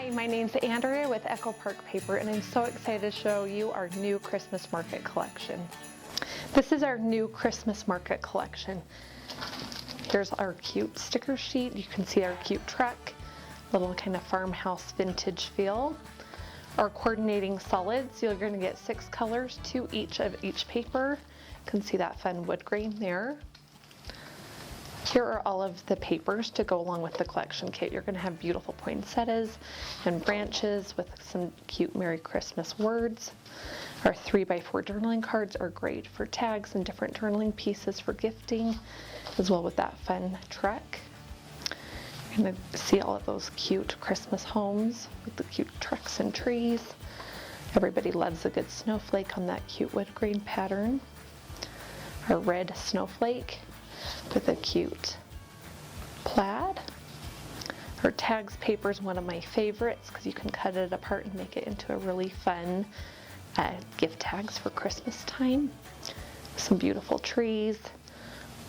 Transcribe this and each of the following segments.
Hi, my name's Andrea with Echo Park Paper, and I'm so excited to show you our new Christmas market collection. This is our new Christmas market collection. Here's our cute sticker sheet. You can see our cute truck, little kind of farmhouse vintage feel. Our coordinating solids, you're going to get 6 colors, 2 each of each paper. You can see that fun wood grain there. Here are all of the papers to go along with the collection kit. You're going to have beautiful poinsettias and branches with some cute Merry Christmas words. Our 3x4 journaling cards are great for tags and different journaling pieces for gifting, as well with that fun truck. You're going to see all of those cute Christmas homes with the cute trucks and trees. Everybody loves a good snowflake on that cute wood grain pattern. Our red snowflake with a cute plaid. Our tags paper is one of my favorites because you can cut it apart and make it into a really fun gift tags for Christmas time. Some beautiful trees.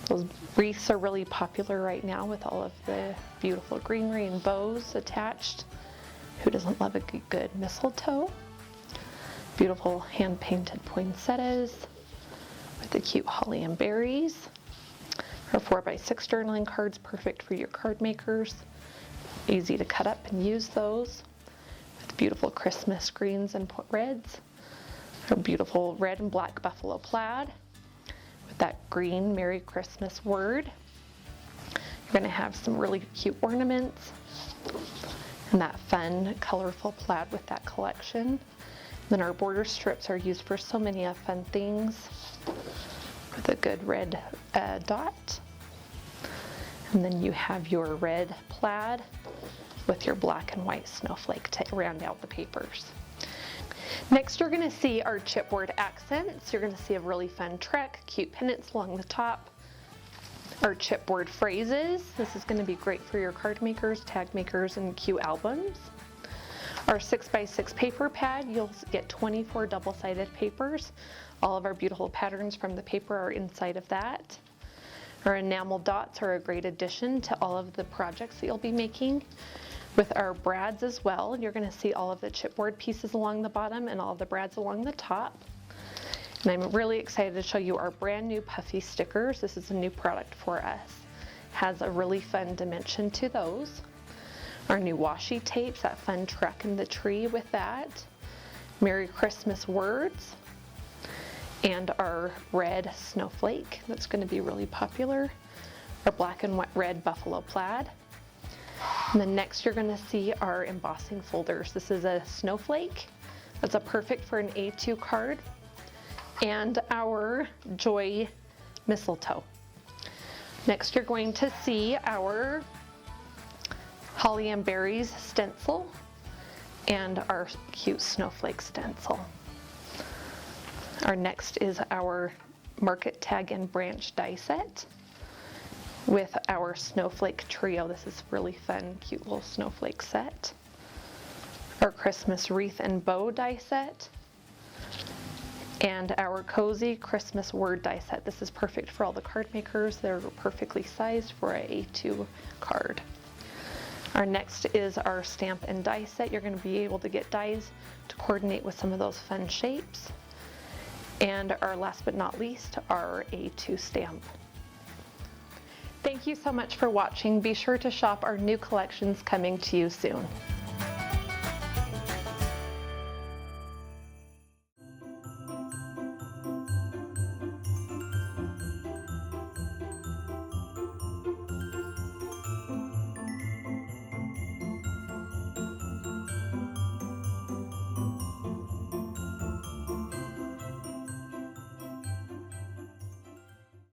Those wreaths are really popular right now with all of the beautiful greenery and bows attached. Who doesn't love a good mistletoe? Beautiful hand-painted poinsettias with the cute holly and berries. Our 4x6 journaling cards, perfect for your card makers. Easy to cut up and use those. With beautiful Christmas greens and reds. Our beautiful red and black buffalo plaid with that green Merry Christmas word. You're going to have some really cute ornaments and that fun colorful plaid with that collection. Then our border strips are used for so many fun things with a good red dot. And then you have your red plaid with your black and white snowflake to round out the papers. Next, you're going to see our chipboard accents. You're going to see a really fun trek, cute pennants along the top. Our chipboard phrases. This is going to be great for your card makers, tag makers, and cute albums. Our 6x6 paper pad, you'll get 24 double-sided papers. All of our beautiful patterns from the paper are inside of that. Our enamel dots are a great addition to all of the projects that you'll be making. With our brads as well, you're going to see all of the chipboard pieces along the bottom and all of the brads along the top. And I'm really excited to show you our brand new puffy stickers. This is a new product for us. Has a really fun dimension to those. Our new washi tapes, that fun truck in the tree with that. Merry Christmas words. And our red snowflake, that's going to be really popular. Our black and red buffalo plaid. And then next you're going to see our embossing folders. This is a snowflake. That's perfect for an A2 card. And our joy mistletoe. Next you're going to see our holly and berries stencil and our cute snowflake stencil. Our next is our market tag and branch die set with our snowflake trio. This is really fun, cute little snowflake set. Our Christmas wreath and bow die set. And our cozy Christmas word die set. This is perfect for all the card makers. They're perfectly sized for an A2 card. Our next is our stamp and die set. You're going to be able to get dies to coordinate with some of those fun shapes. And our last but not least, our A2 stamp. Thank you so much for watching. Be sure to shop our new collections coming to you soon.